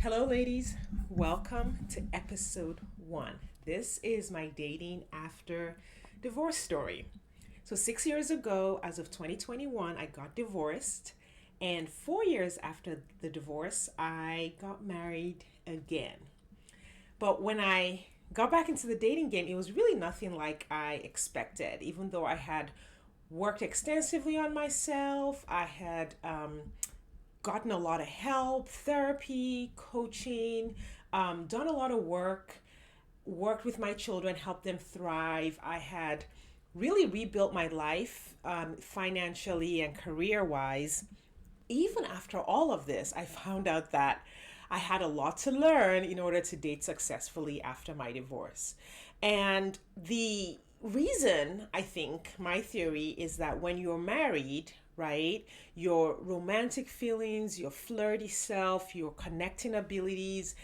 Hello, ladies. Welcome to episode 1. This is my dating after divorce story. So, 6 years ago, as of 2021, I got divorced. And 4 years after the divorce, I got married again. But when I got back into the dating game, it was really nothing like I expected, even though I had worked extensively on myself. I had gotten a lot of help, therapy, coaching, done a lot of work, worked with my children, helped them thrive. I had really rebuilt my life financially and career wise. Even after all of this, I found out that I had a lot to learn in order to date successfully after my divorce. And the reason, I think, my theory is that when you're married, right, your romantic feelings, your flirty self, your connecting abilities,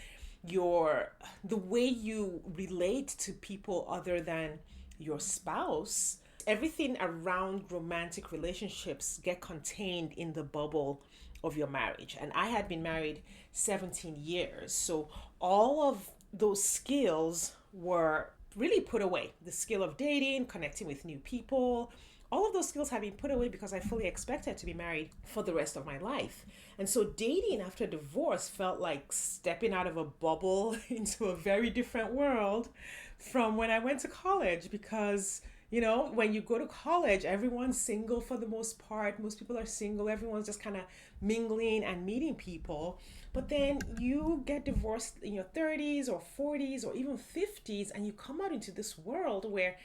your the way you relate to people other than your spouse, everything around romantic relationships get contained in the bubble of your marriage. And I had been married 17 years. So all of those skills were really put away. The skill of dating, connecting with new people, all of those skills have been put away because I fully expected to be married for the rest of my life. And so dating after divorce felt like stepping out of a bubble into a very different world from when I went to college because when you go to college, everyone's single for the most part. Most people are single. Everyone's just kind of mingling and meeting people. But then you get divorced in your 30s or 40s or even 50s, and you come out into this world where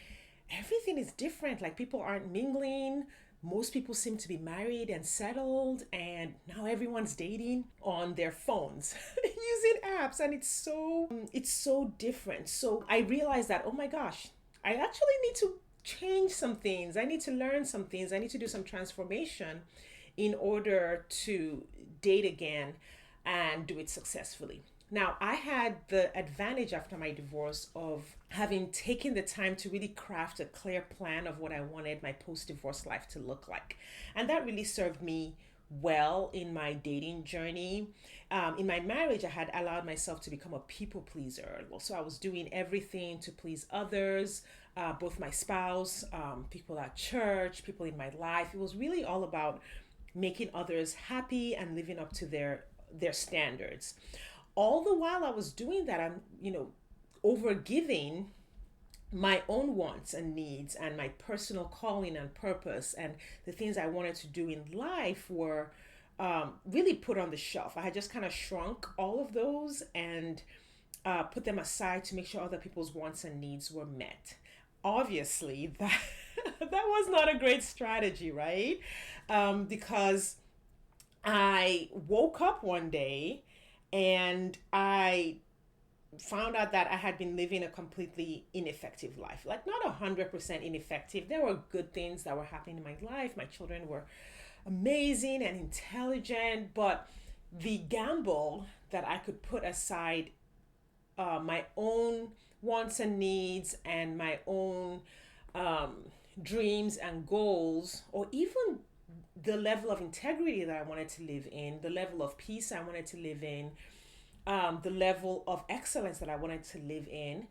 everything is different. Like people aren't mingling. Most people seem to be married and settled, and now everyone's dating on their phones using apps, and it's so different. So I realized that, oh my gosh, I actually need to change some things. I need to learn some things. I need to do some transformation in order to date again and do it successfully. Now, I had the advantage after my divorce of having taken the time to really craft a clear plan of what I wanted my post-divorce life to look like. And that really served me well in my dating journey. In my marriage, I had allowed myself to become a people pleaser. So I was doing everything to please others, both my spouse, people at church, people in my life. It was really all about making others happy and living up to their standards. All the while I was doing that, I'm over giving my own wants and needs and my personal calling and purpose and the things I wanted to do in life were really put on the shelf. I had just kind of shrunk all of those and put them aside to make sure other people's wants and needs were met. Obviously, that was not a great strategy, right? Because I woke up one day and I found out that I had been living a completely ineffective life. Like not 100% ineffective. There were good things that were happening in my life. My children were amazing and intelligent, but the gamble that I could put aside my own wants and needs and my own dreams and goals, or even the level of integrity that I wanted to live in, the level of peace I wanted to live in, the level of excellence that I wanted to live in,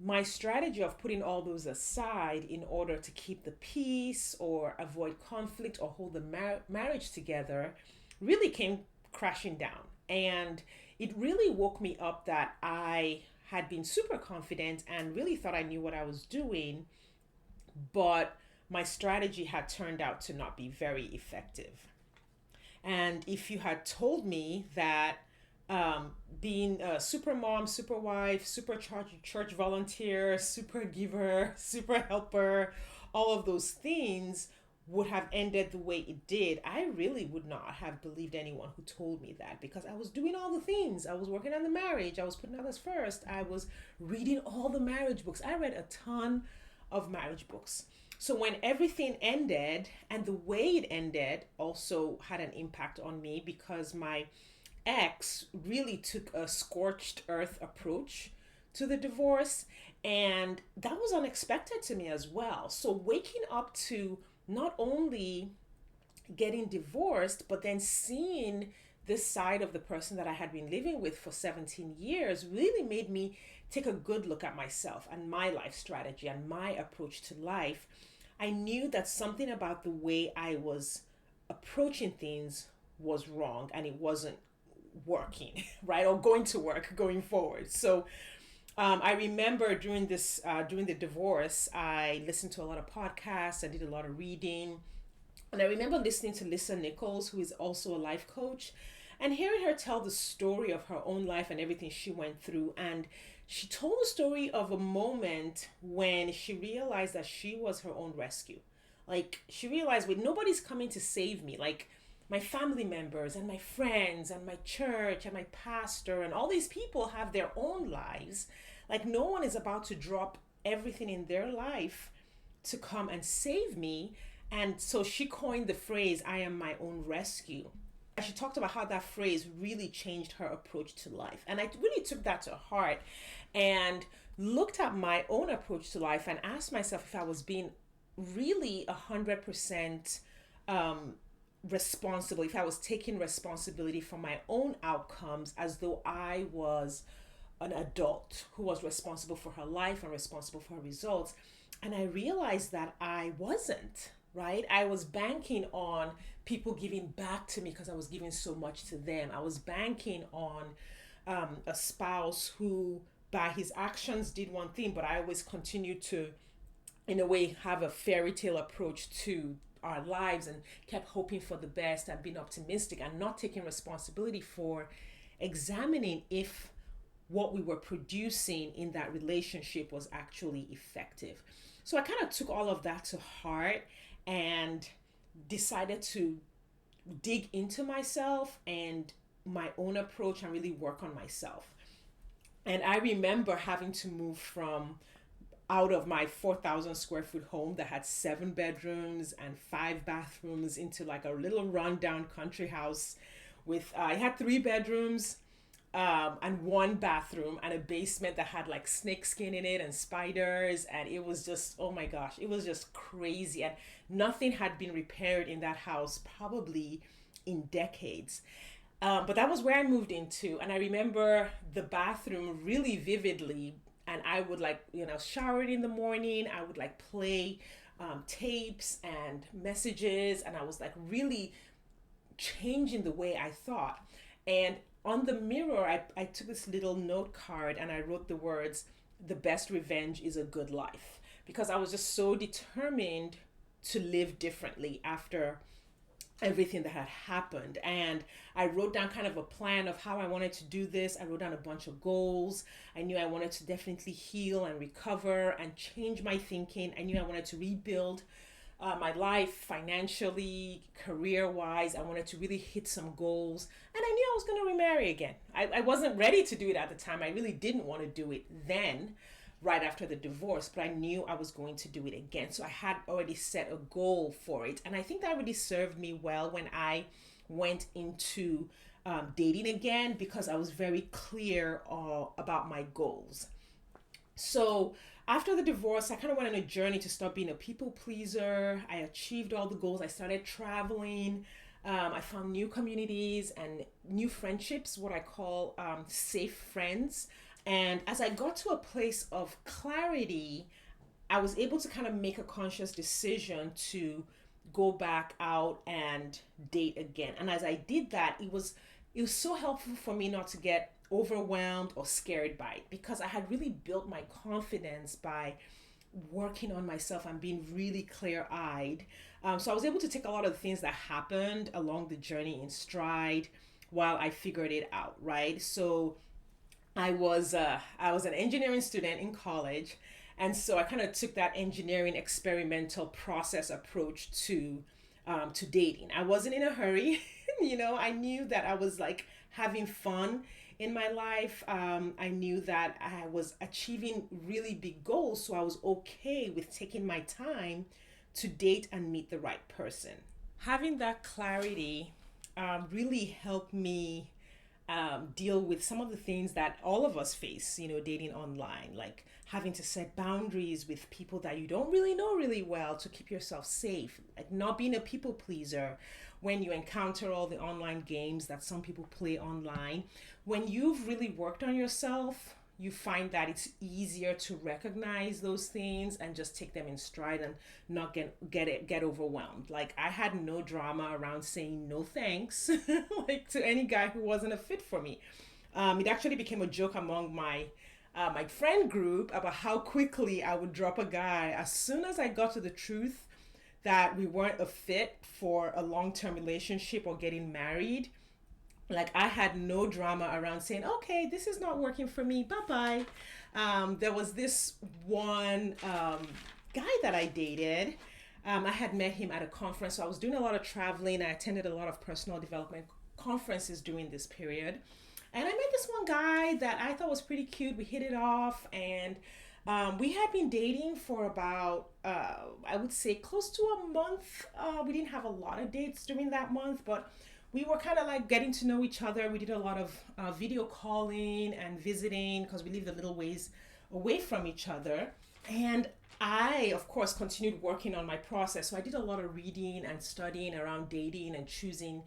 my strategy of putting all those aside in order to keep the peace or avoid conflict or hold the marriage together really came crashing down. And it really woke me up that I had been super confident and really thought I knew what I was doing, but my strategy had turned out to not be very effective. And if you had told me that being a super mom, super wife, super church volunteer, super giver, super helper, all of those things would have ended the way it did, I really would not have believed anyone who told me that, because I was doing all the things. I was working on the marriage. I was putting others first. I was reading all the marriage books. I read a ton of marriage books. So when everything ended, and the way it ended also had an impact on me because my ex really took a scorched earth approach to the divorce, and that was unexpected to me as well. So waking up to not only getting divorced, but then seeing this side of the person that I had been living with for 17 years really made me take a good look at myself and my life strategy and my approach to life. I knew that something about the way I was approaching things was wrong and it wasn't working, right? Or going to work going forward. So I remember during the divorce, I listened to a lot of podcasts, I did a lot of reading, and I remember listening to Lisa Nichols, who is also a life coach, and hearing her tell the story of her own life and everything she went through. And she told the story of a moment when she realized that she was her own rescue. Like, she realized, wait, nobody's coming to save me. Like, my family members and my friends and my church and my pastor and all these people have their own lives. Like, no one is about to drop everything in their life to come and save me. And so she coined the phrase, I am my own rescue. She talked about how that phrase really changed her approach to life. And I really took that to heart and looked at my own approach to life and asked myself if I was being really 100% responsible, if I was taking responsibility for my own outcomes as though I was an adult who was responsible for her life and responsible for her results. And I realized that I wasn't, right? I was banking on people giving back to me because I was giving so much to them. I was banking on a spouse who, by his actions, did one thing, but I always continued to, in a way, have a fairy tale approach to our lives and kept hoping for the best and being optimistic and not taking responsibility for examining if what we were producing in that relationship was actually effective. So I kind of took all of that to heart and decided to dig into myself and my own approach and really work on myself. And I remember having to move from out of my 4,000 square foot home that had 7 bedrooms and 5 bathrooms into like a little rundown country house with, I had 3 bedrooms and 1 bathroom and a basement that had like snake skin in it and spiders. And it was just, oh my gosh, it was just crazy. And nothing had been repaired in that house probably in decades. But that was where I moved into. And I remember the bathroom really vividly. And I would shower in the morning. I would like play tapes and messages. And I was like really changing the way I thought. And on the mirror, I took this little note card and I wrote the words, the best revenge is a good life. Because I was just so determined to live differently after everything that had happened. And I wrote down kind of a plan of how I wanted to do this. I wrote down a bunch of goals. I knew I wanted to definitely heal and recover and change my thinking. I knew I wanted to rebuild my life financially, career-wise. I wanted to really hit some goals. And I knew I was going to remarry again. I wasn't ready to do it at the time. I really didn't want to do it then, right after the divorce, but I knew I was going to do it again. So I had already set a goal for it. And I think that really served me well when I went into dating again, because I was very clear about my goals. So after the divorce, I kind of went on a journey to stop being a people pleaser. I achieved all the goals. I started traveling. I found new communities and new friendships, what I call safe friends. And as I got to a place of clarity, I was able to kind of make a conscious decision to go back out and date again. And as I did that, it was so helpful for me not to get overwhelmed or scared by it, because I had really built my confidence by working on myself and being really clear-eyed. So I was able to take a lot of the things that happened along the journey in stride while I figured it out, right? So I was an engineering student in college, and so I kind of took that engineering experimental process approach to dating. I wasn't in a hurry, I knew that I was like having fun in my life. I knew that I was achieving really big goals, so I was okay with taking my time to date and meet the right person. Having that clarity really helped me deal with some of the things that all of us face, dating online, like having to set boundaries with people that you don't really know really well to keep yourself safe, like not being a people pleaser when you encounter all the online games that some people play online. When you've really worked on yourself, you find that it's easier to recognize those things and just take them in stride and not get overwhelmed. Like I had no drama around saying no thanks like to any guy who wasn't a fit for me. It actually became a joke among my friend group about how quickly I would drop a guy as soon as I got to the truth that we weren't a fit for a long-term relationship or getting married. Like I had no drama around saying, okay, this is not working for me, bye-bye. There was this one guy that I dated. I had met him at a conference, so I was doing a lot of traveling. I attended a lot of personal development conferences during this period, and I met this one guy that I thought was pretty cute. We hit it off, and we had been dating for about, I would say, close to a month. We didn't have a lot of dates during that month, but we were kind of like getting to know each other. We did a lot of video calling and visiting because we lived a little ways away from each other. And I, of course, continued working on my process. So I did a lot of reading and studying around dating and choosing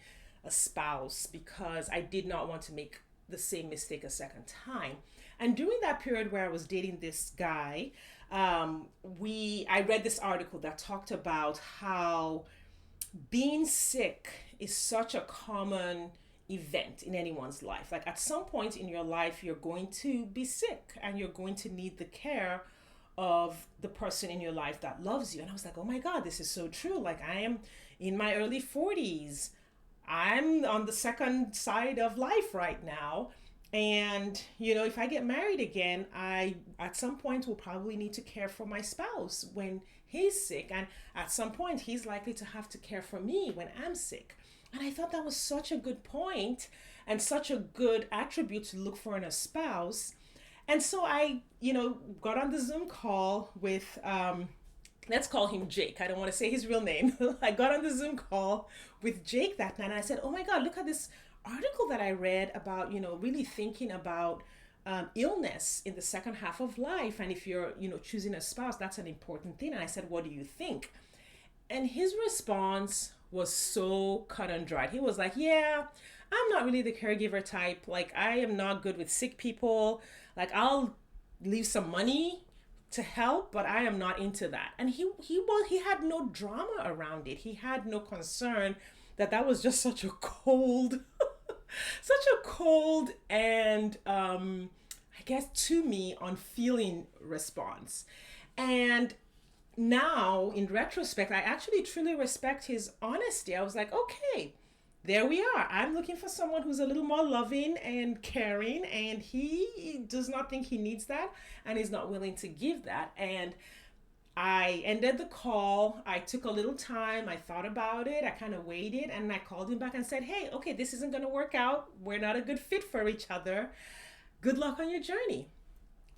a spouse because I did not want to make the same mistake a second time. And during that period where I was dating this guy, I read this article that talked about how being sick is such a common event in anyone's life. Like at some point in your life, you're going to be sick and you're going to need the care of the person in your life that loves you. And I was like, oh my God, this is so true. Like I am in my early 40s. I'm on the second side of life right now. And, if I get married again, I at some point will probably need to care for my spouse when he's sick. And at some point, he's likely to have to care for me when I'm sick. And I thought that was such a good point and such a good attribute to look for in a spouse. And so I, got on the Zoom call with, let's call him Jake. I don't want to say his real name. I got on the Zoom call with Jake that night and I said, oh my God, look at this article that I read about, really thinking about illness in the second half of life. And if you're, choosing a spouse, that's an important thing. And I said, what do you think? And his response was so cut and dried. He was like, yeah, I'm not really the caregiver type. Like, I am not good with sick people. Like, I'll leave some money to help, but I am not into that. And he had no drama around it. He had no concern that was just such a cold and I guess to me unfeeling response. And now in retrospect, I actually truly respect his honesty. I was like, okay, there we are. I'm looking for someone who's a little more loving and caring, and he does not think he needs that and is not willing to give that. And I ended the call. I took a little time. I thought about it. I kind of waited and I called him back and said, hey, okay, this isn't going to work out. We're not a good fit for each other. Good luck on your journey.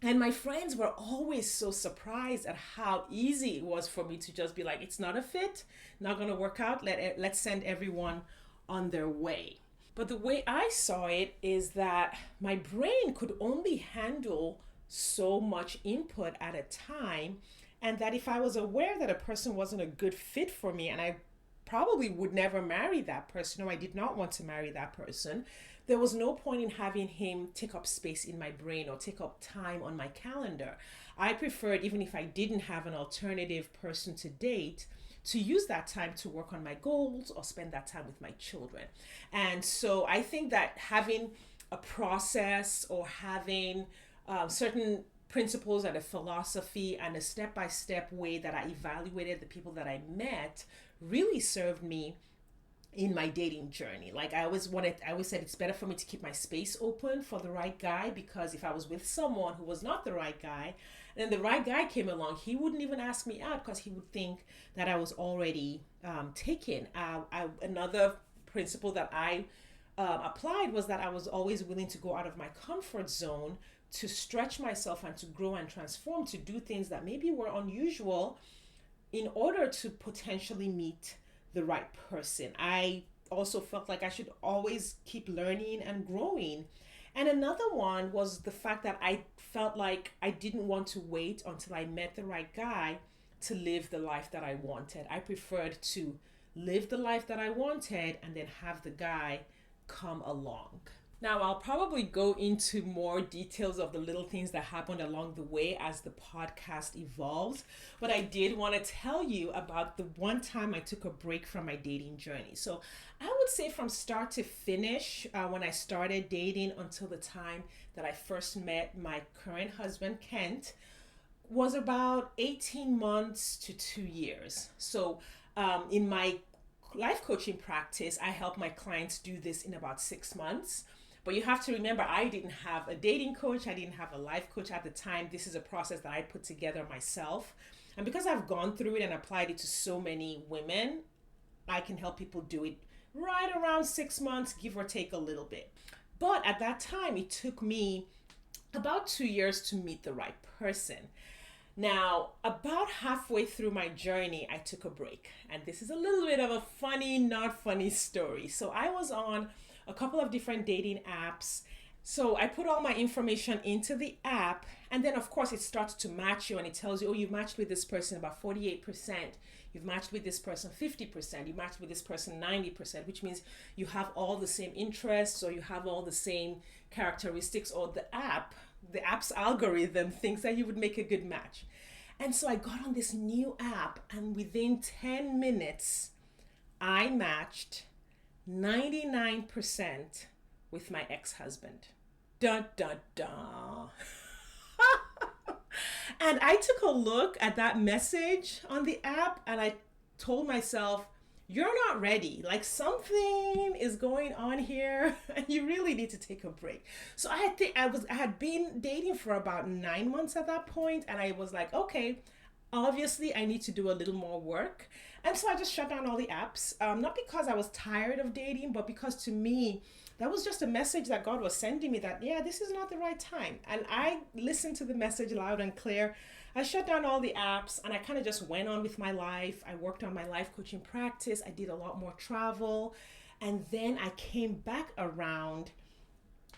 And my friends were always so surprised at how easy it was for me to just be like, it's not a fit, not going to work out. Let's send everyone on their way. But the way I saw it is that my brain could only handle so much input at a time. And that if I was aware that a person wasn't a good fit for me and I probably would never marry that person or I did not want to marry that person, there was no point in having him take up space in my brain or take up time on my calendar. I preferred, even if I didn't have an alternative person to date, to use that time to work on my goals or spend that time with my children. And so I think that having a process or having certain principles and a philosophy and a step-by-step way that I evaluated the people that I met really served me in my dating journey. Like I always said it's better for me to keep my space open for the right guy, because if I was with someone who was not the right guy, and the right guy came along, he wouldn't even ask me out because he would think that I was already taken. Another principle that I applied was that I was always willing to go out of my comfort zone to stretch myself and to grow and transform, to do things that maybe were unusual in order to potentially meet the right person. I also felt like I should always keep learning and growing. And another one was the fact that I felt like I didn't want to wait until I met the right guy to live the life that I wanted. I preferred to live the life that I wanted and then have the guy come along. Now, I'll probably go into more details of the little things that happened along the way as the podcast evolves, but I did want to tell you about the one time I took a break from my dating journey. So I would say from start to finish, when I started dating until the time that I first met my current husband, Kent, was about 18 months to 2 years. So in my life coaching practice, I help my clients do this in about 6 months. But you have to remember, I didn't have a dating coach. I didn't have a life coach at the time. This is a process that I put together myself. And because I've gone through it and applied it to so many women, I can help people do it right around 6 months, give or take a little bit. But at that time, it took me about 2 years to meet the right person. Now, about halfway through my journey, I took a break. And this is a little bit of a funny, not funny story. So I was on a couple of different dating apps. So I put all my information into the app, and then of course it starts to match you and it tells you, oh, you've matched with this person about 48%, you've matched with this person 50%, you matched with this person 90%, which means you have all the same interests or you have all the same characteristics, or the app's algorithm thinks that you would make a good match. And so I got on this new app, and within 10 minutes, I matched 99% with my ex-husband. Dun, dun, dun. And I took a look at that message on the app and I told myself, you're not ready. Like, something is going on here and you really need to take a break. So I had been dating for about 9 months at that point, and I was like, okay, obviously I need to do a little more work. And so I just shut down all the apps, not because I was tired of dating, but because to me, that was just a message that God was sending me that, yeah, this is not the right time. And I listened to the message loud and clear. I shut down all the apps and I kind of just went on with my life. I worked on my life coaching practice. I did a lot more travel. And then I came back around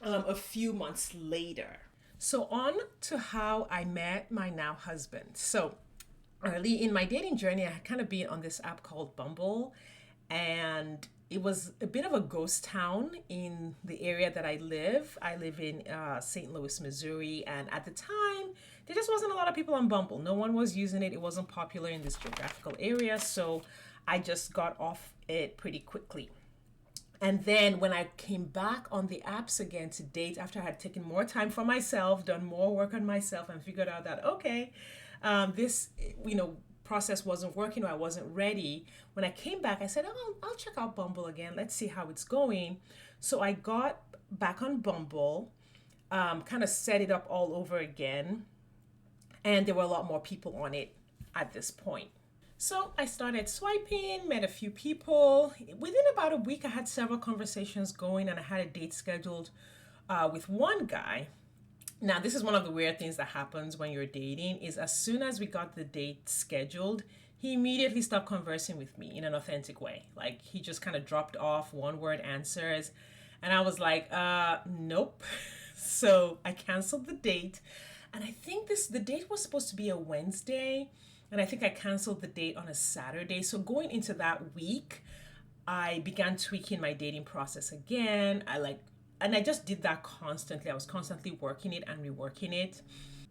a few months later. So on to how I met my now husband. So early in my dating journey, I had kind of been on this app called Bumble, and it was a bit of a ghost town in the area that I live. I live in St. Louis, Missouri, and at the time, there just wasn't a lot of people on Bumble. No one was using it. It wasn't popular in this geographical area, so I just got off it pretty quickly. And then when I came back on the apps again to date, after I had taken more time for myself, done more work on myself, and figured out that, okay, this, process wasn't working, or I wasn't ready. When I came back, I said, oh, I'll check out Bumble again. Let's see how it's going. So I got back on Bumble, kind of set it up all over again. And there were a lot more people on it at this point. So I started swiping, met a few people. Within about a week, I had several conversations going, and I had a date scheduled with one guy. Now, this is one of the weird things that happens when you're dating, is as soon as we got the date scheduled, he immediately stopped conversing with me in an authentic way. Like, he just kind of dropped off one-word answers. And I was like, nope. So I canceled the date. And I think the date was supposed to be a Wednesday. And I think I canceled the date on a Saturday. So going into that week, I began tweaking my dating process again. And I just did that constantly. I was constantly working it and reworking it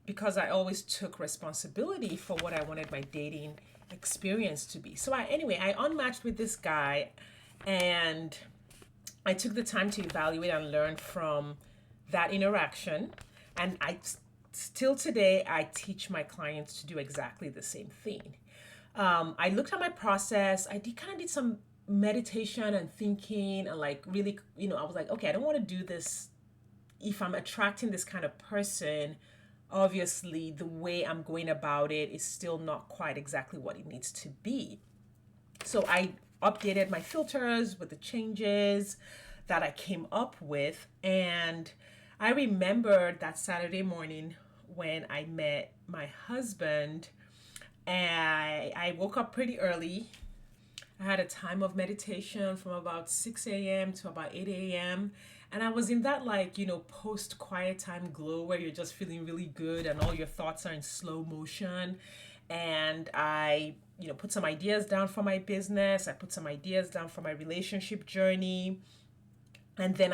because I always took responsibility for what I wanted my dating experience to be. So I unmatched with this guy, and I took the time to evaluate and learn from that interaction. And still today, I teach my clients to do exactly the same thing. I looked at my process. I did some meditation and thinking, and really, I was like, okay, I don't want to do this. If I'm attracting this kind of person, obviously the way I'm going about it is still not quite exactly what it needs to be. So I updated my filters with the changes that I came up with. And I remembered that Saturday morning when I met my husband, and I woke up pretty early. I had a time of meditation from about 6 a.m. to about 8 a.m. And I was in that, like, post quiet time glow where you're just feeling really good and all your thoughts are in slow motion. And I, put some ideas down for my business. I put some ideas down for my relationship journey. And then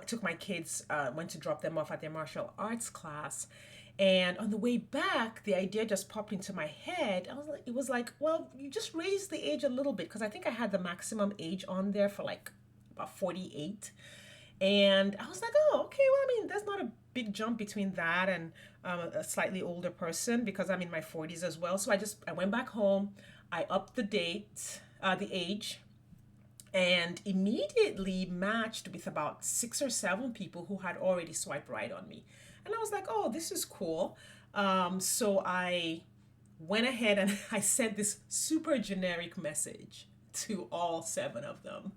took my kids, went to drop them off at their martial arts class. And on the way back, the idea just popped into my head. It was like, well, you just raise the age a little bit, because I think I had the maximum age on there for like about 48. And I was like, oh, okay, well, I mean, there's not a big jump between that and a slightly older person, because I'm in my 40s as well. So I went back home, I upped the age, and immediately matched with about 6 or 7 people who had already swiped right on me. And I was like, oh, this is cool. So I went ahead and I sent this super generic message to all 7 of them.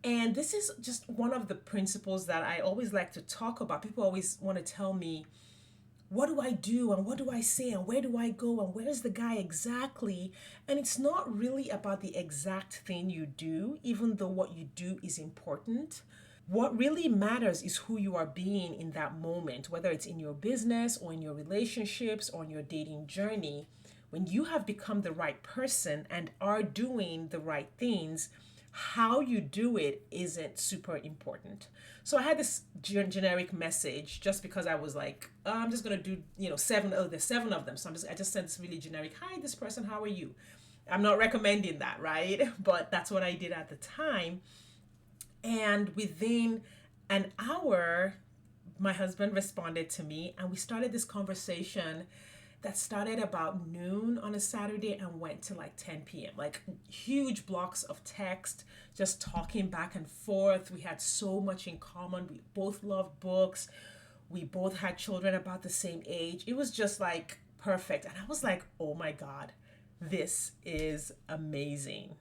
And this is just one of the principles that I always like to talk about. People always want to tell me, what do I do and what do I say and where do I go and where's the guy exactly? And it's not really about the exact thing you do, even though what you do is important. What really matters is who you are being in that moment, whether it's in your business or in your relationships or in your dating journey. When you have become the right person and are doing the right things, how you do it isn't super important. So I had this generic message just because I was like, I'm just gonna do, there's 7 of them. So I just sent this really generic, hi, this person, how are you? I'm not recommending that, right? But that's what I did at the time. And within an hour, my husband responded to me and we started this conversation that started about noon on a Saturday and went to like 10 p.m. Like huge blocks of text, just talking back and forth. We had so much in common. We both loved books. We both had children about the same age. It was just like perfect. And I was like, oh my God, this is amazing.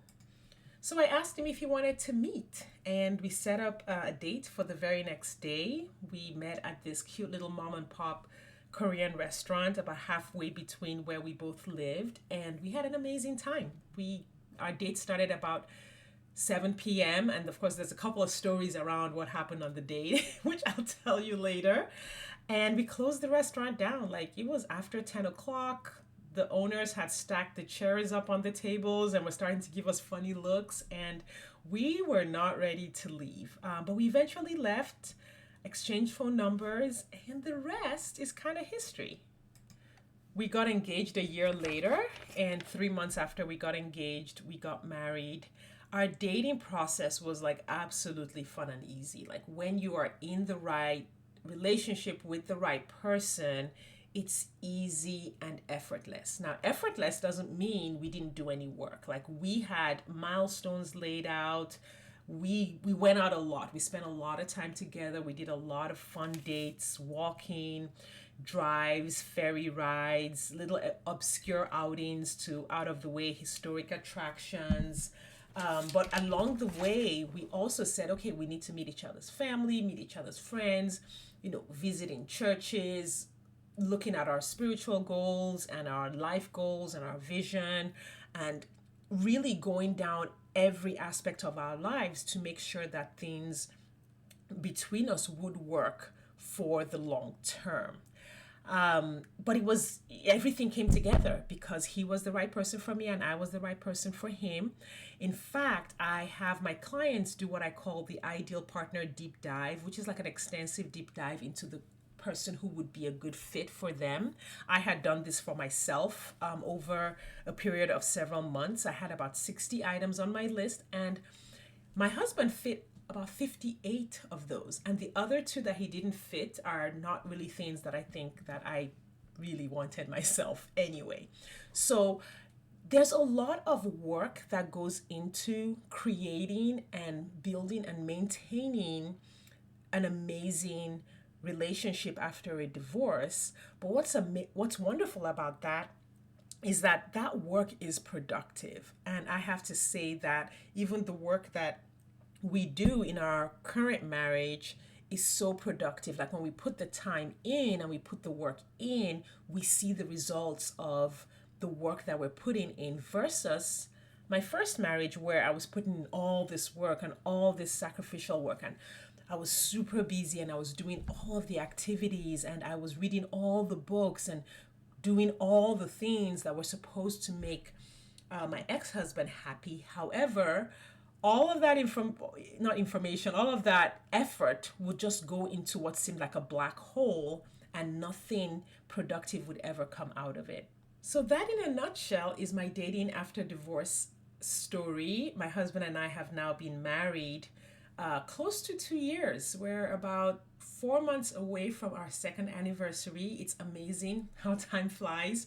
So I asked him if he wanted to meet, and we set up a date for the very next day. We met at this cute little mom and pop Korean restaurant about halfway between where we both lived, and we had an amazing time. Our date started about 7 p.m. and of course there's a couple of stories around what happened on the date, which I'll tell you later. And we closed the restaurant down. Like, it was after 10 o'clock. The owners had stacked the chairs up on the tables and were starting to give us funny looks, and we were not ready to leave. But we eventually left, exchanged phone numbers, and the rest is kind of history. We got engaged a year later, and 3 months after we got engaged, we got married. Our dating process was like absolutely fun and easy. Like, when you are in the right relationship with the right person, it's easy and effortless. Now, effortless doesn't mean we didn't do any work. Like, we had milestones laid out. We went out a lot. We spent a lot of time together. We did a lot of fun dates, walking, drives, ferry rides, little obscure outings to out of the way historic attractions. But along the way, we also said, okay, we need to meet each other's family, meet each other's friends, visiting churches, looking at our spiritual goals and our life goals and our vision, and really going down every aspect of our lives to make sure that things between us would work for the long term. But everything came together because he was the right person for me and I was the right person for him. In fact, I have my clients do what I call the ideal partner deep dive, which is like an extensive deep dive into the person who would be a good fit for them. I had done this for myself over a period of several months. I had about 60 items on my list, and my husband fit about 58 of those. And the other 2 that he didn't fit are not really things that I think that I really wanted myself anyway. So there's a lot of work that goes into creating and building and maintaining an amazing relationship after a divorce. But what's wonderful about that is that work is productive. And I have to say that even the work that we do in our current marriage is so productive. Like, when we put the time in and we put the work in, we see the results of the work that we're putting in, versus my first marriage, where I was putting in all this work and all this sacrificial work, and I was super busy and I was doing all of the activities and I was reading all the books and doing all the things that were supposed to make my ex-husband happy. However, all of that not information, all of that effort would just go into what seemed like a black hole, and nothing productive would ever come out of it. So that, in a nutshell, is my dating after divorce story. My husband and I have now been married close to 2 years. We're about 4 months away from our second anniversary. It's amazing how time flies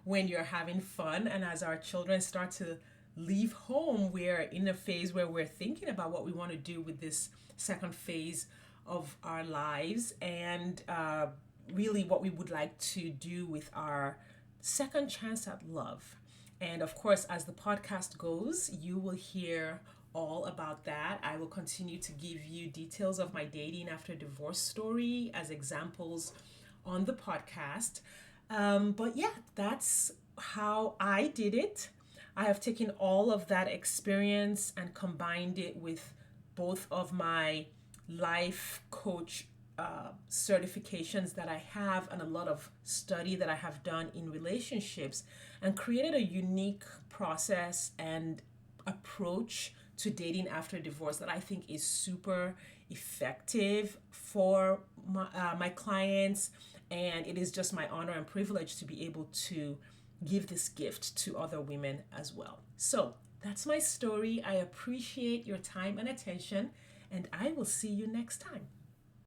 when you're having fun. And as our children start to leave home, we're in a phase where we're thinking about what we want to do with this second phase of our lives, and really what we would like to do with our second chance at love. And of course, as the podcast goes, you will hear all about that. I will continue to give you details of my dating after divorce story as examples on the podcast. But yeah, that's how I did it. I have taken all of that experience and combined it with both of my life coach certifications that I have, and a lot of study that I have done in relationships, and created a unique process and approach to dating after divorce that I think is super effective for my clients. And it is just my honor and privilege to be able to give this gift to other women as well. So that's my story. I appreciate your time and attention, and I will see you next time.